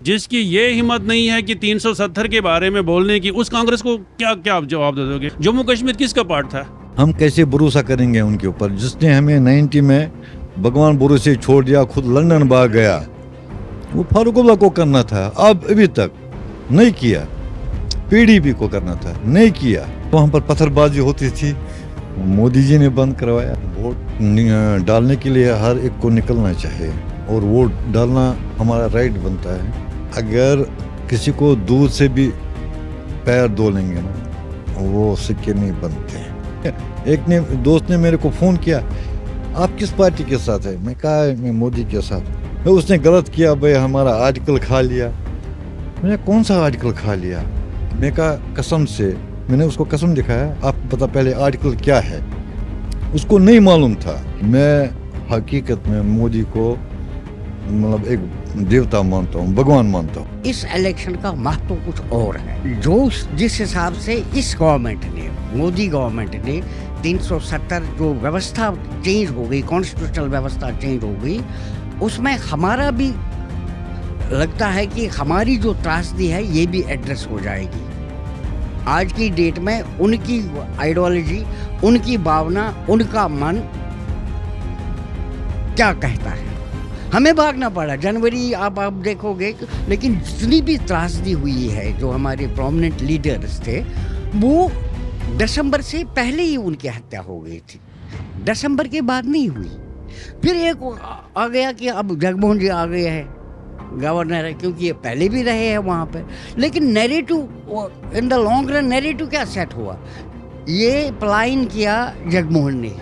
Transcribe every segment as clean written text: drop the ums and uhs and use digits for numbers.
जिसकी ये हिम्मत नहीं है कि 370 के बारे में बोलने की, उस कांग्रेस को क्या क्या आप जवाब दे दोगे? जम्मू कश्मीर किसका पार्ट था? हम कैसे भरोसा करेंगे उनके ऊपर, जिसने हमें 90 में भगवान भरोसे छोड़ दिया, खुद लंदन भाग गया। वो फारूकुल्लाह को करना था, अब अभी तक नहीं किया। पीडीपी को करना था, नहीं किया। वहाँ पर पत्थरबाजी होती थी, मोदी जी ने बंद करवाया। वोट डालने के लिए हर एक को निकलना चाहिए और वोट डालना हमारा राइट बनता है। अगर किसी को दूध से भी पैर धो लेंगे ना, वो सिक्के नहीं बनते। एक ने दोस्त ने मेरे को फ़ोन किया, आप किस पार्टी के साथ है? मैं कहा मैं मोदी के साथ। तो उसने गलत किया भाई, हमारा आर्टिकल खा लिया। मैंने कौन सा आर्टिकल खा लिया? मैं कहा कसम से, मैंने उसको कसम दिखाया, आपको पता पहले आर्टिकल क्या है? उसको नहीं मालूम था। मैं हकीकत में मोदी को मतलब एक देवता मानता हूँ, भगवान मानता हूँ। इस इलेक्शन का महत्व कुछ और है। जो जिस हिसाब से इस गवर्नमेंट ने, मोदी गवर्नमेंट ने 370 जो व्यवस्था चेंज हो गई, कॉन्स्टिट्यूशनल व्यवस्था चेंज हो गई, उसमें हमारा भी लगता है कि हमारी जो त्रासदी है ये भी एड्रेस हो जाएगी। आज की डेट में उनकी आइडियोलॉजी, उनकी भावना, उनका मन क्या कहता है, हमें भागना पड़ा। जनवरी आप देखोगे, लेकिन जितनी भी त्रासदी हुई है, जो हमारे प्रोमिनेंट लीडर्स थे, वो दिसंबर से पहले ही उनकी हत्या हो गई थी, दिसंबर के बाद नहीं हुई। फिर एक आ गया कि अब जगमोहन जी आ गए हैं, गवर्नर है, क्योंकि ये पहले भी रहे हैं वहाँ पे। लेकिन narrative in the long run, narrative क्या सेट हुआ? ये पलायन किया जगमोहन ने।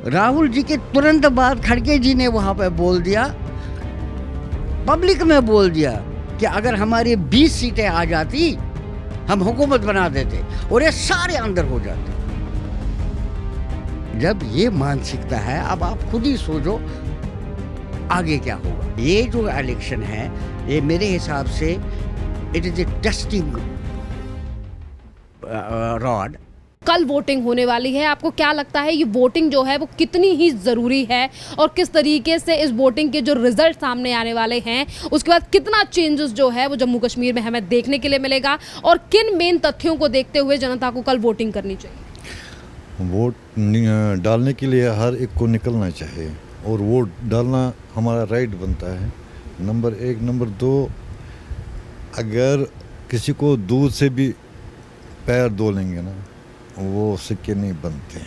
राहुल जी के तुरंत बाद खड़गे जी ने वहाँ पे बोल दिया, पब्लिक में बोल दिया कि अगर हमारी 20 सीटें आ जाती हम हुकूमत बना देते और ये सारे अंदर हो जाते। जब ये मानसिकता है, अब आप खुद ही सोचो आगे क्या होगा। ये जो इलेक्शन है, ये मेरे हिसाब से it is a testing rod. कल वोटिंग होने वाली है, आपको क्या लगता है ये वोटिंग जो है वो कितनी ही ज़रूरी है, और किस तरीके से इस वोटिंग के जो रिजल्ट सामने आने वाले हैं उसके बाद कितना चेंजेस जो है वो जम्मू कश्मीर में हमें देखने के लिए मिलेगा, और किन मेन तथ्यों को देखते हुए जनता को कल वोटिंग करनी चाहिए? वोट डालने के लिए हर एक को निकलना चाहिए और वोट डालना हमारा राइट बनता है, नंबर 1। नंबर 2, अगर किसी को दूध से भी पैर धो लेंगे ना, वो सिक्के नहीं बनते।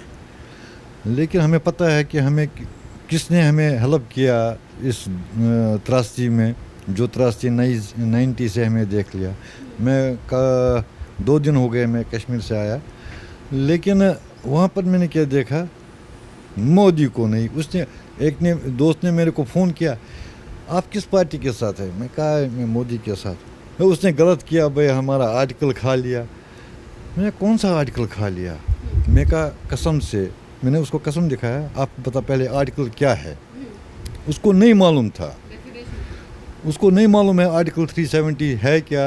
लेकिन हमें पता है कि हमें किसने हमें हेल्प किया इस त्रासदी में, जो त्रासदी 90 से हमें देख लिया। मैं 2 दिन हो गए मैं कश्मीर से आया, लेकिन वहाँ पर मैंने क्या देखा, मोदी को नहीं। उसने एक ने दोस्त ने मेरे को फ़ोन किया, आप किस पार्टी के साथ है? मैं कहा मैं मोदी के साथ। तो उसने गलत किया भाई, हमारा आर्टिकल खा लिया। मैंने कौन सा आर्टिकल खा लिया? मैं कहा कसम से, मैंने उसको कसम दिखाया, आपको पता पहले आर्टिकल क्या है? उसको नहीं मालूम था, उसको नहीं मालूम है आर्टिकल 370 है क्या।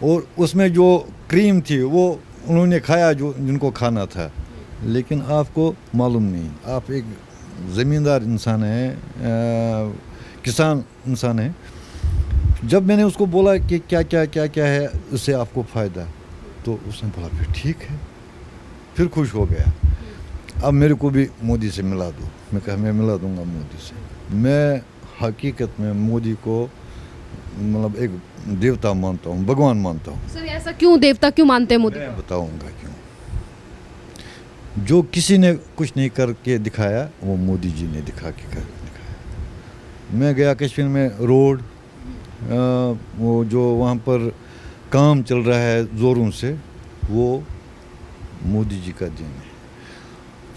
और उसमें जो क्रीम थी वो उन्होंने खाया जो जिनको खाना था, लेकिन आपको मालूम नहीं। आप एक ज़मींदार इंसान है, किसान इंसान है। जब मैंने उसको बोला कि क्या क्या क्या क्या है उससे आपको फ़ायदा, तो उसने बोला फिर ठीक है, फिर खुश हो गया। अब मेरे को भी मोदी से मिला दो। मैं कहा मैं मिला दूंगा मोदी से। मैं हकीकत में मोदी को मतलब एक देवता मानता हूँ, भगवान मानता हूँ। सर ऐसा क्यों देवता क्यों मानते हैं मोदी? मैं बताऊंगा क्यों। जो किसी ने कुछ नहीं करके दिखाया, वो मोदी जी ने दिखाया। मैं गया कश्मीर में, रोड वो जो वहाँ पर काम चल रहा है ज़ोरों से, वो मोदी जी का देन है।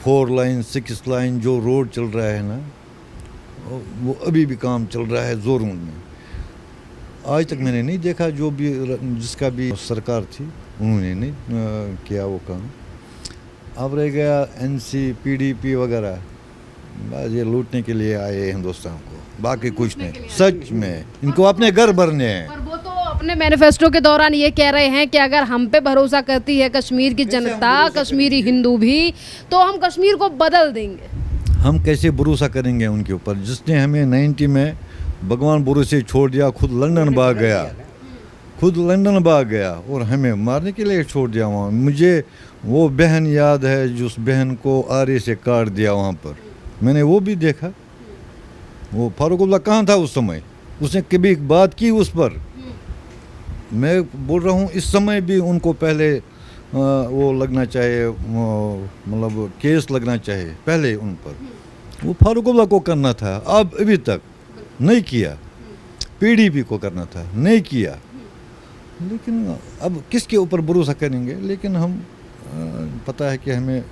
4 लाइन 6 लाइन जो रोड चल रहा है ना, वो अभी भी काम चल रहा है ज़ोरों में। आज तक मैंने नहीं देखा, जो भी जिसका भी सरकार थी उन्होंने नहीं किया वो काम। अब रह गया एनसी पीडीपी वगैरह, बस ये लूटने के लिए आए हिंदुस्तान को, बाकी कुछ नहीं। सच में इनको अपने घर भरने हैं। और वो तो अपने मैनिफेस्टो के दौरान ये कह रहे हैं कि अगर हम पे भरोसा करती है कश्मीर की जनता, कश्मीरी हिंदू भी, तो हम कश्मीर को बदल देंगे। हम कैसे भरोसा करेंगे उनके ऊपर, जिसने हमें 90 में भगवान भरोसे छोड़ दिया, खुद लंदन भाग गया, खुद लंदन भाग गया और हमें मारने के लिए छोड़ दिया वहाँ। मुझे वो बहन याद है जिस बहन को आरे से काट दिया वहाँ पर, मैंने वो भी देखा। वो फारूकुल्लाह कहाँ था उस समय? उसने कभी बात की उस पर? मैं बोल रहा हूँ इस समय भी उनको पहले वो लगना चाहिए, मतलब केस लगना चाहिए पहले उन पर। वो फारूकुल्लाह को करना था, अब अभी तक नहीं किया। पीडीपी को करना था, नहीं किया। लेकिन अब किसके ऊपर भरोसा करेंगे? लेकिन हम पता है कि हमें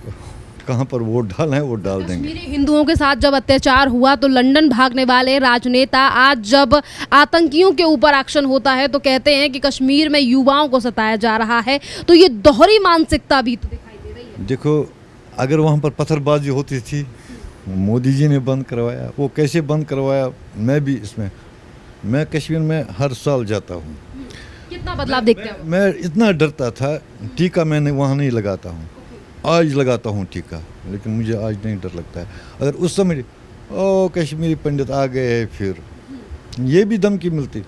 कहाँ पर वोट डालना है, वोट डाल देंगे। कश्मीरी हिंदुओं के साथ जब अत्याचार हुआ तो लंदन भागने वाले राजनेता आज जब आतंकियों के ऊपर एक्शन होता है तो कहते हैं कि कश्मीर में युवाओं को सताया जा रहा है, तो ये दोहरी मानसिकता भी तो दिखाई दे रही है। देखो, अगर वहाँ पर पत्थरबाजी होती थी, मोदी जी ने बंद करवाया। वो कैसे बंद करवाया? मैं कश्मीर में हर साल जाता हूँ। कितना बदलाव देखते हैं? मैं इतना डरता था, टीका मैंने वहाँ नहीं लगाता हूँ, आज लगाता हूँ टीका, लेकिन मुझे आज नहीं डर लगता है। अगर उस समय कश्मीरी पंडित आ गए फिर ये भी धमकी मिलती।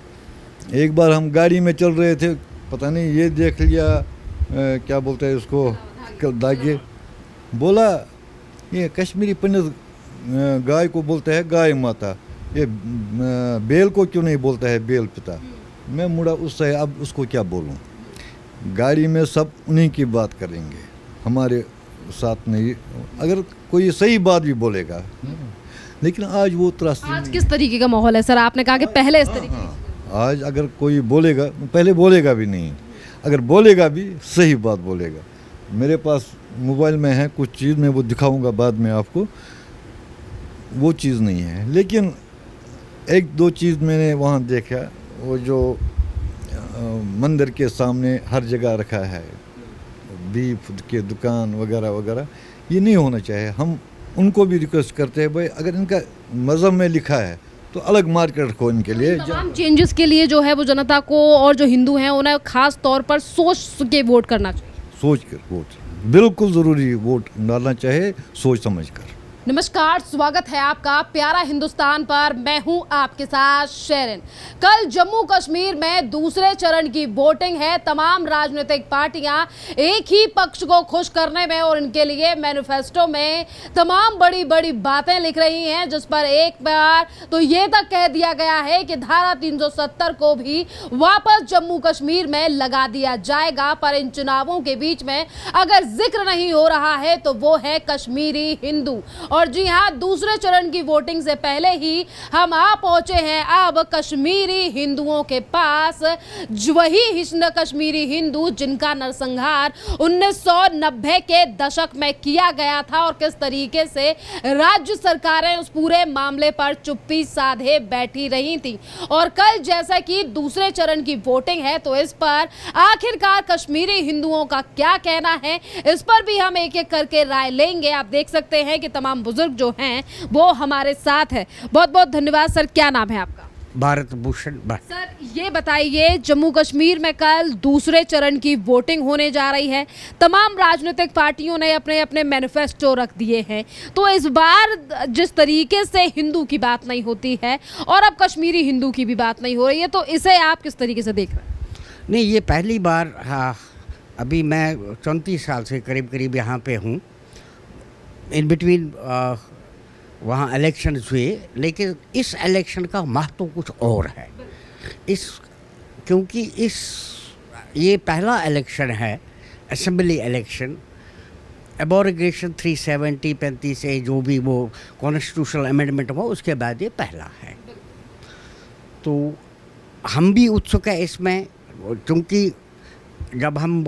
एक बार हम गाड़ी में चल रहे थे, पता नहीं ये देख लिया क्या बोलते हैं उसको, दागे, बोला ये कश्मीरी पंडित गाय को बोलता है गाय माता, ये बेल को क्यों नहीं बोलता है बेल पिता। मैं मुड़ा उससे, अब उसको क्या बोलूं? गाड़ी में सब उन्हीं की बात करेंगे, हमारे साथ नहीं। अगर कोई सही बात भी बोलेगा, लेकिन आज वो त्रासदी। आज किस तरीके का माहौल है सर? आपने कहा कि पहले इस तरीके आज अगर कोई बोलेगा, पहले बोलेगा भी नहीं, अगर बोलेगा भी सही बात बोलेगा। मेरे पास मोबाइल में है कुछ चीज़, मैं वो दिखाऊंगा बाद में आपको, वो चीज़ नहीं है। लेकिन एक दो चीज़ मैंने वहाँ देखा, वो जो मंदिर के सामने हर जगह रखा है बीफ के दुकान वगैरह वगैरह, ये नहीं होना चाहिए। हम उनको भी रिक्वेस्ट करते हैं, भाई अगर इनका मज़हब में लिखा है तो अलग मार्केट रखो इनके लिए। तमाम चेंजेस के लिए जो है वो जनता को और जो हिंदू हैं उन्हें खास तौर पर सोच के वोट करना चाहिए। सोच कर वोट, बिल्कुल ज़रूरी वोट डालना चाहिए, सोच समझ कर। नमस्कार, स्वागत है आपका प्यारा हिंदुस्तान पर। मैं हूं आपके साथ शेरिन। कल जम्मू कश्मीर में दूसरे चरण की वोटिंग है। तमाम राजनीतिक पार्टियां एक ही पक्ष को खुश करने में और इनके लिए मैनिफेस्टो में तमाम बड़ी बड़ी बातें लिख रही हैं, जिस पर एक बार तो ये तक कह दिया गया है कि धारा 370 को भी वापस जम्मू कश्मीर में लगा दिया जाएगा। पर इन चुनावों के बीच में अगर जिक्र नहीं हो रहा है तो वो है कश्मीरी हिंदू। और जी हां, दूसरे चरण की वोटिंग से पहले ही हम आ पहुंचे हैं अब कश्मीरी हिंदुओं के पास, वही कश्मीरी हिंदू जिनका नरसंहार 1990 के दशक में किया गया था और किस तरीके से राज्य सरकारें उस पूरे मामले पर चुप्पी साधे बैठी रही थी। और कल जैसा कि दूसरे चरण की वोटिंग है तो इस पर आखिरकार कश्मीरी हिंदुओं का क्या कहना है, इस पर भी हम एक एक करके राय लेंगे। आप देख सकते हैं कि तमाम बुजुर्ग जो हैं वो हमारे साथ है। बहुत बहुत धन्यवाद सर। क्या नाम है आपका? भारत भूषण। सर ये बताइए, जम्मू कश्मीर में कल दूसरे चरण की वोटिंग होने जा रही है। तमाम राजनीतिक पार्टियों ने अपने अपने मैनिफेस्टो रख दिए हैं, तो इस बार जिस तरीके से हिंदू की बात नहीं होती है और अब कश्मीरी हिंदू की भी बात नहीं हो रही है, तो इसे आप किस तरीके से देख रहे हैं? नहीं, ये पहली बार, हाँ, अभी मैं 34 साल से करीब करीब यहाँ पे हूँ। इन बिटवीन वहाँ इलेक्शंस हुए, लेकिन इस इलेक्शन का महत्व कुछ और है। क्योंकि ये पहला इलेक्शन है, असेंबली इलेक्शन, एबॉर्गेशन 370-35 से जो भी वो कॉन्स्टिट्यूशनल अमेंडमेंट हुआ उसके बाद ये पहला है। तो हम भी उत्सुक है इसमें, क्योंकि जब हम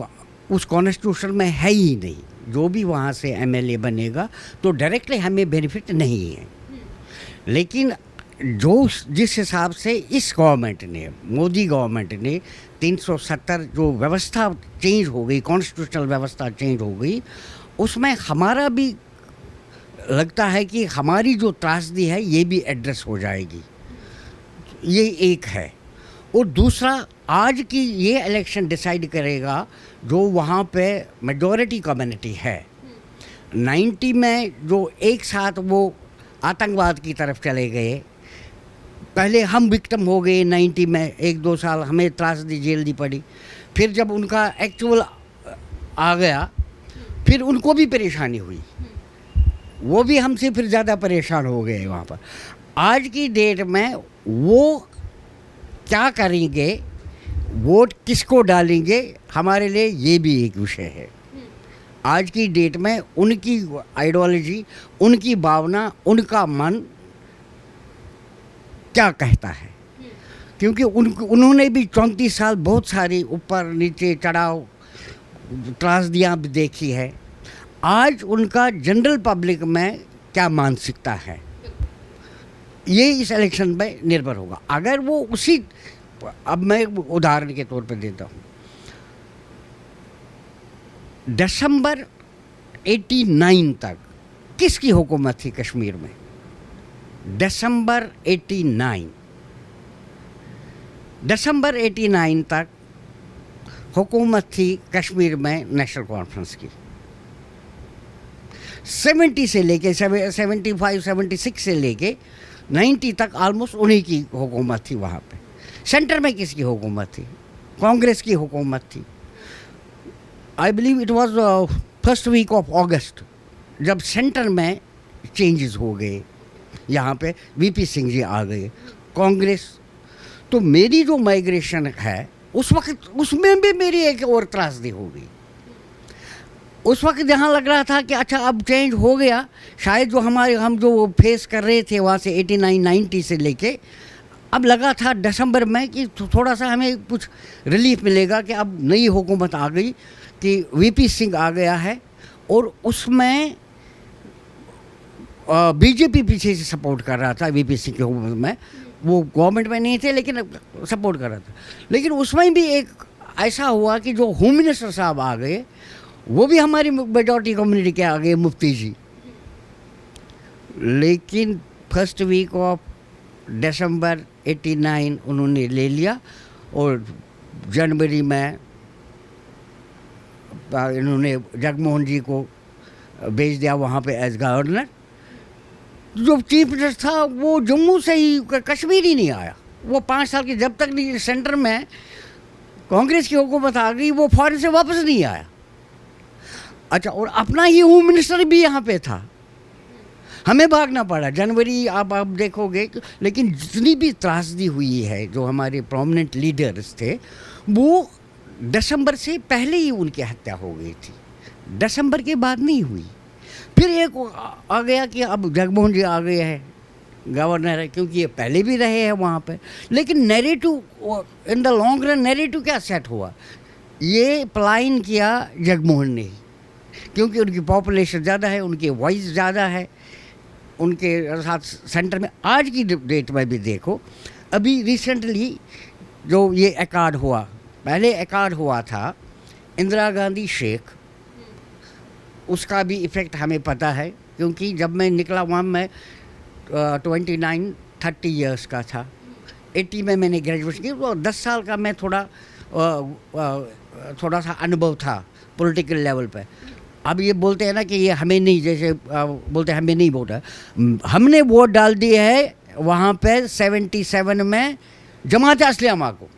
उस कॉन्स्टिट्यूशन में है ही नहीं, जो भी वहाँ से एमएलए बनेगा तो डायरेक्टली हमें बेनिफिट नहीं है। लेकिन जिस हिसाब से इस गवर्नमेंट ने, मोदी गवर्नमेंट ने 370 जो व्यवस्था चेंज हो गई, कॉन्स्टिट्यूशनल व्यवस्था चेंज हो गई, उसमें हमारा भी लगता है कि हमारी जो त्रासदी है ये भी एड्रेस हो जाएगी। ये एक है। और दूसरा, आज की ये इलेक्शन डिसाइड करेगा जो वहाँ पे मेजॉरिटी कम्युनिटी है। 90 में जो एक साथ वो आतंकवाद की तरफ चले गए, पहले हम विक्टिम हो गए 90 में, 1-2 साल हमें त्रासदी झेलनी पड़ी। फिर जब उनका एक्चुअल आ गया, फिर उनको भी परेशानी हुई, वो भी हमसे फिर ज़्यादा परेशान हो गए वहाँ पर। आज की डेट में वो क्या करेंगे, वोट किसको डालेंगे, हमारे लिए ये भी एक विषय है। आज की डेट में उनकी आइडियोलॉजी, उनकी भावना, उनका मन क्या कहता है, क्योंकि उन्होंने भी 34 साल बहुत सारी ऊपर नीचे चढ़ाव त्रासदियाँ भी देखी है। आज उनका जनरल पब्लिक में क्या मानसिकता है, ये इस इलेक्शन पे निर्भर होगा। अगर वो उसी, अब मैं उदाहरण के तौर पे देता हूँ, दिसंबर 89 तक किसकी हुकूमत थी कश्मीर में? दिसंबर 89 तक हुकूमत थी कश्मीर में नेशनल कॉन्फ्रेंस की। 70 से लेके 75, 76 से लेके 90 तक ऑलमोस्ट उन्हीं की हुकूमत थी वहाँ पे। सेंटर में किसकी हुकूमत थी? कांग्रेस की हुकूमत थी। I believe it was first week of August जब सेंटर में चेंजेस हो गए, यहाँ पे वीपी सिंह जी आ गए, कांग्रेस। तो मेरी जो माइग्रेशन है उस वक्त, उसमें भी मेरी एक और त्रासदी हो गई। उस वक्त यहाँ लग रहा था कि अच्छा अब चेंज हो गया, शायद जो हम जो फेस कर रहे थे वहाँ से 89-90 से लेके, अब लगा था दिसंबर में कि थोड़ा सा हमें कुछ रिलीफ मिलेगा कि अब नई हुकूमत आ गई, कि वीपी सिंह आ गया है और उसमें बीजेपी पीछे से सपोर्ट कर रहा था। वीपी सिंह की हुकूमत में वो गवर्नमेंट में नहीं थे लेकिन सपोर्ट कर रहा था। लेकिन उसमें भी एक ऐसा हुआ कि जो होम मिनिस्टर साहब आ गए, वो भी हमारी मेजॉरिटी कम्युनिटी के आ गए, मुफ्ती जी। लेकिन फर्स्ट वीक ऑफ दिसंबर 89 उन्होंने ले लिया और जनवरी में इन्होंने जगमोहन जी को भेज दिया वहाँ पे एज गवर्नर। जो चीफ मिनिस्टर था वो जम्मू से ही, कश्मीर ही नहीं आया। वो 5 साल के, जब तक नहीं सेंटर में कांग्रेस की हुकूमत आ गई, वो फॉरेन से वापस नहीं आया। अच्छा, और अपना ही होम मिनिस्टर भी यहाँ पे था, हमें भागना पड़ा जनवरी। आप देखोगे, लेकिन जितनी भी त्रासदी हुई है, जो हमारे प्रोमिनेंट लीडर्स थे, वो दिसंबर से पहले ही उनकी हत्या हो गई थी, दिसंबर के बाद नहीं हुई। फिर एक आ गया कि अब जगमोहन जी आ गए हैं गवर्नर है, क्योंकि ये पहले भी रहे हैं वहाँ पे। लेकिन narrative in the long run, narrative क्या सेट हुआ? ये पलायन किया जगमोहन ने, क्योंकि उनकी पॉपुलेशन ज़्यादा है, उनकी वॉइस ज़्यादा है उनके साथ सेंटर में। आज की डेट में भी देखो, अभी रिसेंटली जो ये अकॉर्ड हुआ, पहले अकॉर्ड हुआ था इंदिरा गांधी शेख, उसका भी इफ़ेक्ट हमें पता है, क्योंकि जब मैं निकला वहाँ मैं 29-30 ईयर्स का था। 80 में मैंने ग्रेजुएशन की, तो 10 साल का मैं थोड़ा सा अनुभव था पॉलिटिकल लेवल पे। अब ये बोलते हैं ना कि ये हमें नहीं, जैसे बोलते हैं हमें नहीं वोट, हमने वोट डाल दिए है वहाँ पे 77 में जमात इस्लामा को।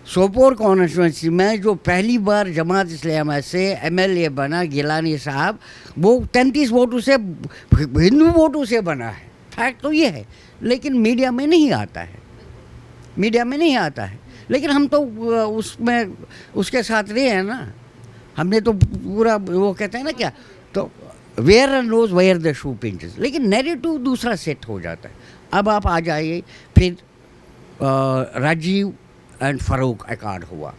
सोपोर कॉन्स्टिट्यूंसी में जो पहली बार जमात इस्लामा से MLA बना गिलानी साहब, वो 33 वोटों से, हिंदू वोटों से बना है। फैक्ट तो ये है, लेकिन मीडिया में नहीं आता है, मीडिया में नहीं आता है। लेकिन हम तो उसमें उसके साथ रहे हैं ना, हमने तो पूरा, वो कहते हैं ना क्या, तो wearer knows where the shoe pinches. लेकिन नैरेटिव दूसरा सेट हो जाता है। अब आप आ जाइए, फिर राजीव एंड फारूक अकॉर्ड हुआ,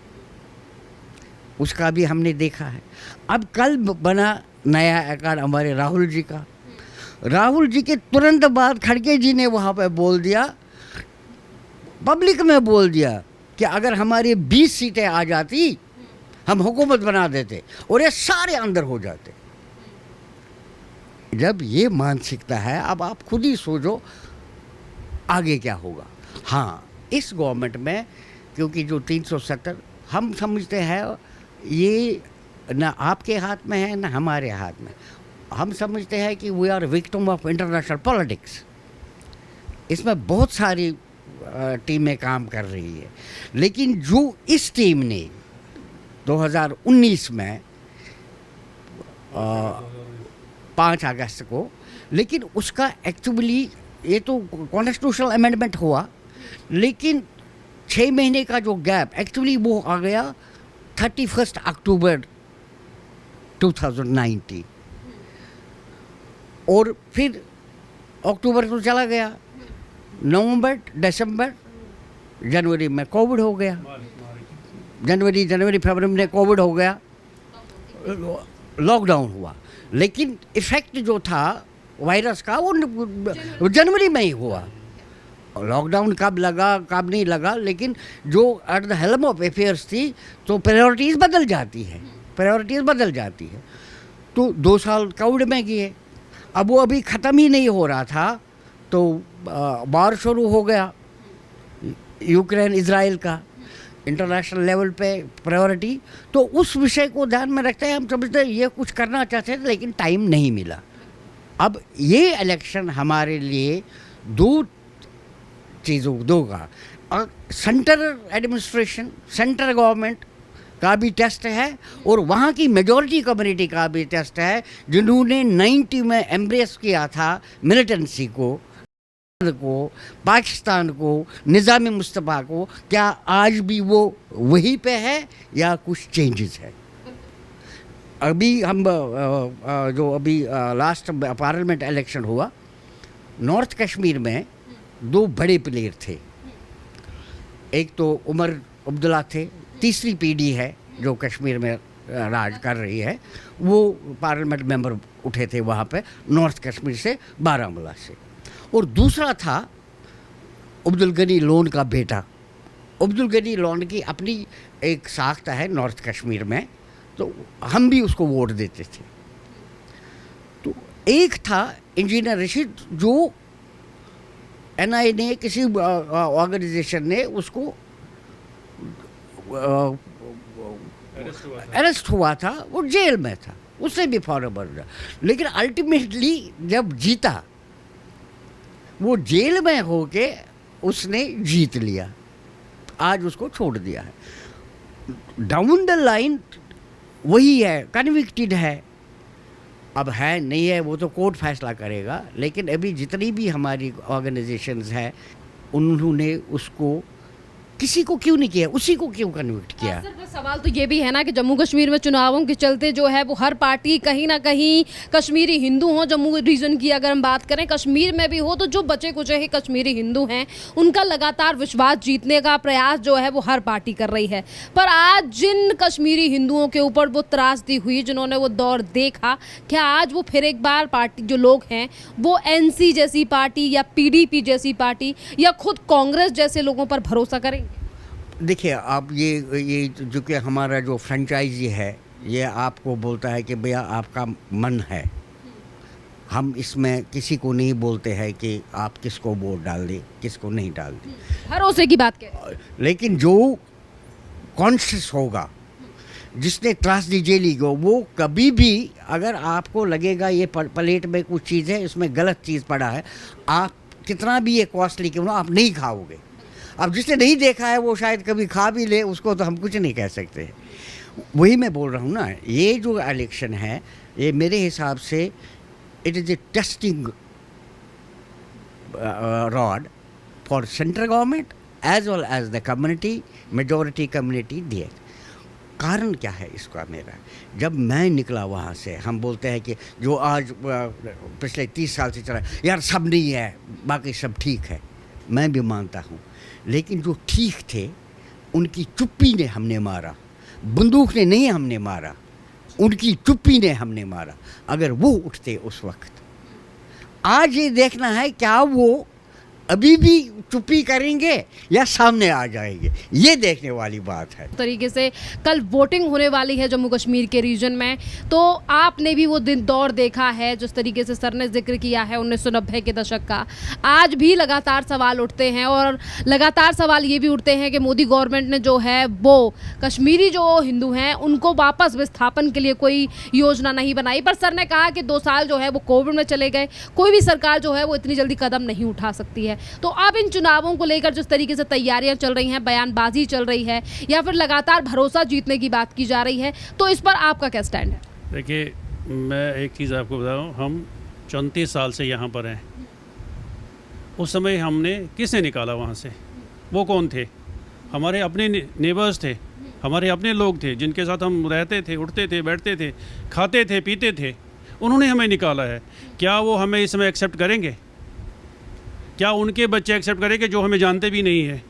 उसका भी हमने देखा है। अब कल बना नया अकॉर्ड हमारे राहुल जी का। राहुल जी के तुरंत बाद खड़गे जी ने वहाँ पे बोल दिया, पब्लिक में बोल दिया कि अगर हमारी 20 सीटें आ जाती हम हुकूमत बना देते और ये सारे अंदर हो जाते। जब ये मानसिकता है, अब आप खुद ही सोचो आगे क्या होगा। हाँ, इस गवर्नमेंट में, क्योंकि जो 370 हम समझते हैं ये ना आपके हाथ में है ना हमारे हाथ में। हम समझते हैं कि we are victim of international politics. इसमें बहुत सारी टीमें काम कर रही है, लेकिन जो इस टीम ने 2019 में 5 अगस्त को, लेकिन उसका एक्चुअली ये तो कॉन्स्टिट्यूशनल अमेंडमेंट हुआ, लेकिन 6 महीने का जो गैप एक्चुअली वो आ गया 31 अक्टूबर 2019, और फिर अक्टूबर तो चला गया, नवंबर, दिसंबर, जनवरी में कोविड हो गया, जनवरी फरवरी में कोविड हो गया, लॉकडाउन हुआ, लेकिन इफेक्ट जो था वायरस का वो जनवरी में ही हुआ। लॉकडाउन कब लगा कब नहीं लगा, लेकिन जो at the helm of affairs थी तो प्रायोरिटीज़ बदल जाती है। तो 2 साल कोविड में गए, अब वो अभी ख़त्म ही नहीं हो रहा था तो वार शुरू हो गया यूक्रेन इजराइल का, इंटरनेशनल लेवल पे प्रायोरिटी। तो उस विषय को ध्यान में रखते हैं हम समझते हैं ये कुछ करना चाहते थे, लेकिन टाइम नहीं मिला। अब ये इलेक्शन हमारे लिए दो का सेंट्रल एडमिनिस्ट्रेशन, सेंट्रल गवर्नमेंट का भी टेस्ट है और वहाँ की मेजॉरिटी कम्युनिटी का भी टेस्ट है, जिन्होंने 90 में एम्ब्रेस किया था मिलिटेंसी को, पाकिस्तान को, निज़ाम मुस्तफ़ा को। क्या आज भी वो वहीं पे है या कुछ चेंजेस है? अभी हम जो अभी लास्ट पार्लियामेंट इलेक्शन हुआ, नॉर्थ कश्मीर में 2 बड़े प्लेयर थे। एक तो उमर अब्दुल्ला थे, तीसरी पीढ़ी है जो कश्मीर में राज कर रही है, वो पार्लियामेंट मेंबर उठे थे वहाँ पे नॉर्थ कश्मीर से, बारामूला से। और दूसरा था अब्दुल गनी लोन का बेटा। अब्दुल गनी लोन की अपनी एक साख्त है नॉर्थ कश्मीर में, तो हम भी उसको वोट देते थे। तो एक था इंजीनियर रशीद, जो एनआई ने, किसी ऑर्गेनाइजेशन ने उसको अरेस्ट हुआ था, वो जेल में था, उससे भी फॉरवर्ड। लेकिन अल्टीमेटली जब जीता, वो जेल में होके उसने जीत लिया, आज उसको छोड़ दिया है। डाउन द लाइन वही है, कन्विक्टेड है, अब है नहीं है वो तो कोर्ट फैसला करेगा। लेकिन अभी जितनी भी हमारी ऑर्गेनाइजेशंस हैं, उन्होंने उसको किसी को क्यों नहीं किया, उसी को क्यों कन्विक्ट किया? सर, सवाल तो ये भी है ना कि जम्मू कश्मीर में चुनावों के चलते जो है वो हर पार्टी कहीं ना कहीं, कश्मीरी हिंदू हों, जम्मू रीजन की अगर हम बात करें, कश्मीर में भी हो, तो जो बचे कुचे ही कश्मीरी हिंदू हैं उनका लगातार विश्वास जीतने का प्रयास जो है वो हर पार्टी कर रही है। पर आज जिन कश्मीरी हिंदुओं के ऊपर वो त्रासदी हुई, जिन्होंने वो दौर देखा, क्या आज वो फिर एक बार पार्टी जो लोग हैं वो एनसी जैसी पार्टी या पीडीपी जैसी पार्टी या खुद कांग्रेस जैसे लोगों पर भरोसा करेंगे? देखिए, आप ये जो कि हमारा जो फ्रेंचाइजी है, ये आपको बोलता है कि भैया आपका मन है, हम इसमें किसी को नहीं बोलते हैं कि आप किसको वोट डाल दें, किसको नहीं डाल दें, भरोसे की बात करें। लेकिन जो कॉन्शियस होगा, जिसने त्रासदी झेली हो, वो कभी भी, अगर आपको लगेगा ये प्लेट में कुछ चीज़ है, इसमें गलत चीज़ पड़ा है, आप कितना भी ये कॉस्टली क्यों ना, आप नहीं खाओगे। अब जिसने नहीं देखा है वो शायद कभी खा भी ले, उसको तो हम कुछ नहीं कह सकते। वही मैं बोल रहा हूँ ना, ये जो इलेक्शन है, ये मेरे हिसाब से it is a testing rod for central government as well as the community, majority community दिए। कारण क्या है इसका मेरा? जब मैं निकला वहाँ से, हम बोलते हैं कि जो आज पिछले 30 साल से चला, यार सब नहीं है, बाकी सब ठीक है, मैं भी मानता हूँ। लेकिन जो ठीक थे उनकी चुप्पी ने हमने मारा, बंदूक ने नहीं हमने मारा, उनकी चुप्पी ने हमने मारा। अगर वो उठते उस वक्त, आज ये देखना है क्या वो अभी भी चुप्पी करेंगे या सामने आ जाएंगे, ये देखने वाली बात है। तरीके से कल वोटिंग होने वाली है जम्मू कश्मीर के रीजन में, तो आपने भी वो दिन दौर देखा है जिस तरीके से सर ने जिक्र किया है 1990 के दशक का। आज भी लगातार सवाल उठते हैं और लगातार सवाल ये भी उठते हैं कि मोदी गवर्नमेंट ने जो है वो कश्मीरी जो हिंदू हैं उनको वापस विस्थापन के लिए कोई योजना नहीं बनाई। पर सर ने कहा कि 2 साल जो है वो कोविड में चले गए, कोई भी सरकार जो है वो इतनी जल्दी कदम नहीं उठा सकती है। तो अब इन चुनावों को लेकर जिस तरीके से तैयारियां चल रही हैं, बयानबाजी चल रही है या फिर लगातार भरोसा जीतने की बात की जा रही है, तो इस पर आपका क्या स्टैंड है? देखिए, मैं एक चीज़ आपको बताऊँ, हम 34 साल से यहाँ पर हैं। उस समय हमने किसे निकाला वहाँ से? वो कौन थे? हमारे अपने नेबर्स थे, हमारे अपने लोग थे जिनके साथ हम रहते थे, उठते थे, बैठते थे, खाते थे, पीते थे। उन्होंने हमें निकाला है। क्या वो हमें इस समय एक्सेप्ट करेंगे? क्या उनके बच्चे एक्सेप्ट करेंगे जो हमें जानते भी नहीं है?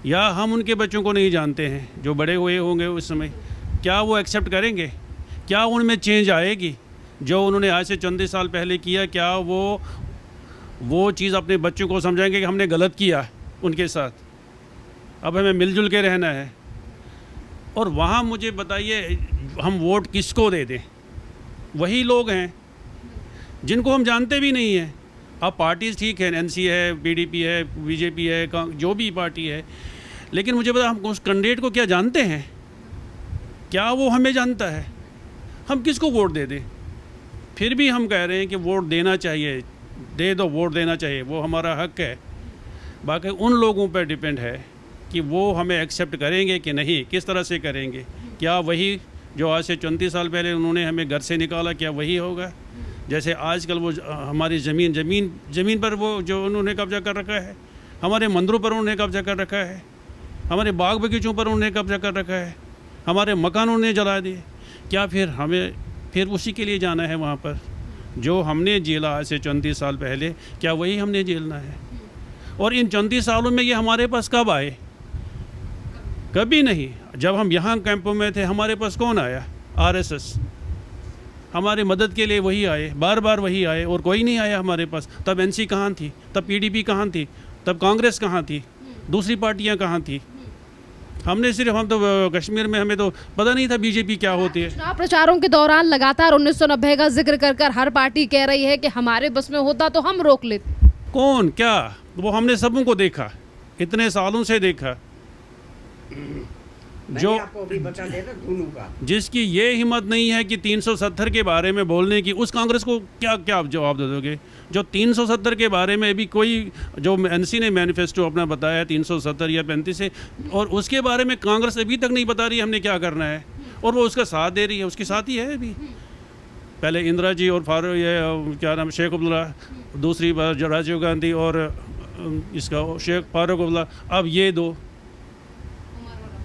या हम उनके बच्चों को नहीं जानते हैं जो बड़े हुए होंगे उस समय? क्या वो एक्सेप्ट करेंगे? क्या उनमें चेंज आएगी जो उन्होंने आज से 34 साल पहले किया? क्या वो चीज़ अपने बच्चों को समझाएंगे कि हमने गलत किया उनके साथ, अब हमें मिलजुल के रहना है? और वहाँ मुझे बताइए, हम वोट किसको दे दें? वही लोग हैं जिनको हम जानते भी नहीं हैं। अब पार्टीज़ ठीक है, एनसी है, पीडीपी है, बीजेपी है, जो भी पार्टी है, लेकिन मुझे पता, हम उस कैंडिडेट को क्या जानते हैं? क्या वो हमें जानता है? हम किसको वोट दे दें? फिर भी हम कह रहे हैं कि वोट देना चाहिए, दे दो, वोट देना चाहिए, वो हमारा हक है। बाकी उन लोगों पर डिपेंड है कि वो हमें एक्सेप्ट करेंगे कि नहीं, किस तरह से करेंगे। क्या वही जो आज से 34 साल पहले उन्होंने हमें घर से निकाला, क्या वही होगा? जैसे आजकल वो हमारी ज़मीन पर वो जो उन्होंने कब्जा कर रखा है, हमारे मंदिरों पर उन्होंने कब्जा कर रखा है, हमारे बाग बगीचों पर उन्होंने कब्जा कर रखा है, हमारे मकानों ने जला दिए। क्या फिर हमें फिर उसी के लिए जाना है वहाँ पर? जो हमने झेला आज से 34 साल पहले, क्या वही हमने झेलना है? और इन 34 सालों में ये हमारे पास कब आए? कभी नहीं। जब हम यहाँ कैंपों में थे, हमारे पास कौन आया? आरएसएस। हमारे मदद के लिए वही आए, बार बार वही आए, और कोई नहीं आया हमारे पास। तब एनसी कहाँ थी? तब पीडीपी कहाँ थी? तब कांग्रेस कहाँ थी? दूसरी पार्टियाँ कहाँ थी? हम तो कश्मीर में हमें तो पता नहीं था बीजेपी क्या होती है। चुनाव प्रचारों के दौरान लगातार 1990 का जिक्र कर हर पार्टी कह रही है कि हमारे बस में होता तो हम रोक लेते। कौन क्या? वो हमने सबों को देखा, इतने सालों से देखा। जो आपको अभी बता देना दोनों का, जिसकी ये हिम्मत नहीं है कि 370 के बारे में बोलने की, उस कांग्रेस को क्या क्या आप जवाब दे दोगे? जो 370 के बारे में अभी कोई, जो एनसी ने मैनिफेस्टो अपना बताया 370 या 35 से, और उसके बारे में कांग्रेस अभी तक नहीं बता रही हमने क्या करना है, और वो उसका साथ दे रही है, उसके साथ ही है अभी। पहले इंदिरा जी और फारूक, ये क्या नाम, शेख अब्दुल्ला, दूसरी बार जो राजीव गांधी और इसका शेख फारूक अब्दुल्ला, अब ये दो।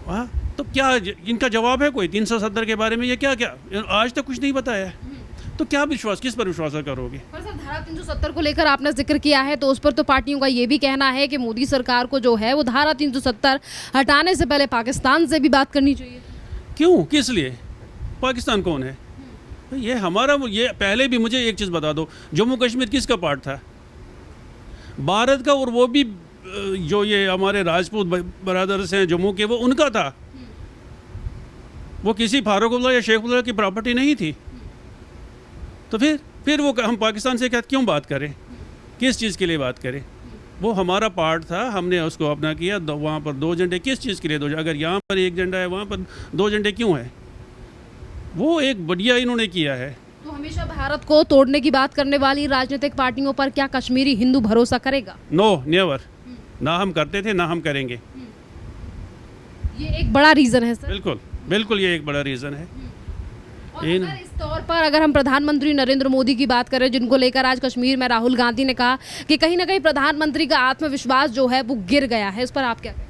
हाँ, तो क्या इनका जवाब है कोई 370 के बारे में? ये क्या आज तक कुछ नहीं बताया, तो क्या विश्वास, किस पर विश्वास करोगे? पर सर, धारा 370 को लेकर आपने जिक्र किया है, तो उस पर तो पार्टियों का ये भी कहना है कि मोदी सरकार को जो है वो धारा 370 हटाने से पहले पाकिस्तान से भी बात करनी चाहिए। क्यों, किस लिए? पाकिस्तान कौन है? ये हमारा, ये पहले भी मुझे एक चीज़ बता दो, जम्मू कश्मीर किसका पार्ट था? भारत का, और वो भी जो ये हमारे राजपूत ब्रदर्स हैं जम्मू के, वो उनका था। वो किसी फारूक अब्दुल्ला या शेख अब्दुल्ला की प्रॉपर्टी नहीं थी। तो फिर वो हम पाकिस्तान से क्यों बात करें? किस चीज़ के लिए बात करें? वो हमारा पार्ट था, हमने उसको अपना किया। वहाँ पर 2 झंडे किस चीज़ के लिए 2? अगर यहाँ पर 1 झंडा है, वहाँ पर 2 झंडे क्यों है? वो एक बढ़िया इन्होंने किया है। तो हमेशा भारत को तोड़ने की बात करने वाली राजनीतिक पार्टियों पर क्या कश्मीरी हिंदू भरोसा करेगा? No, never. ना हम करते थे, ना हम करेंगे। ये एक बड़ा रीज़न है सर। बिल्कुल बिल्कुल, ये एक बड़ा रीज़न है। और अगर इस तौर पर अगर हम प्रधानमंत्री नरेंद्र मोदी की बात करें, जिनको लेकर आज कश्मीर में राहुल गांधी ने कहा कि कहीं ना कहीं प्रधानमंत्री का आत्मविश्वास जो है वो गिर गया है, इस पर आप क्या कहें?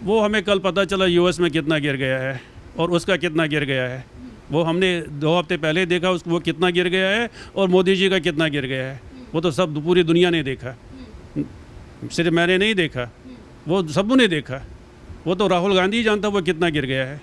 वो हमें कल पता चला यूएस में कितना गिर गया है और उसका कितना गिर गया है। वो हमने 2 हफ्ते पहले देखा, उसको वो कितना गिर गया है, और मोदी जी का कितना गिर गया है। वो तो सब पूरी दुनिया ने देखा, सिर्फ मैंने नहीं देखा, वो सबों ने देखा। वो तो राहुल गांधी जानता वो कितना गिर गया है।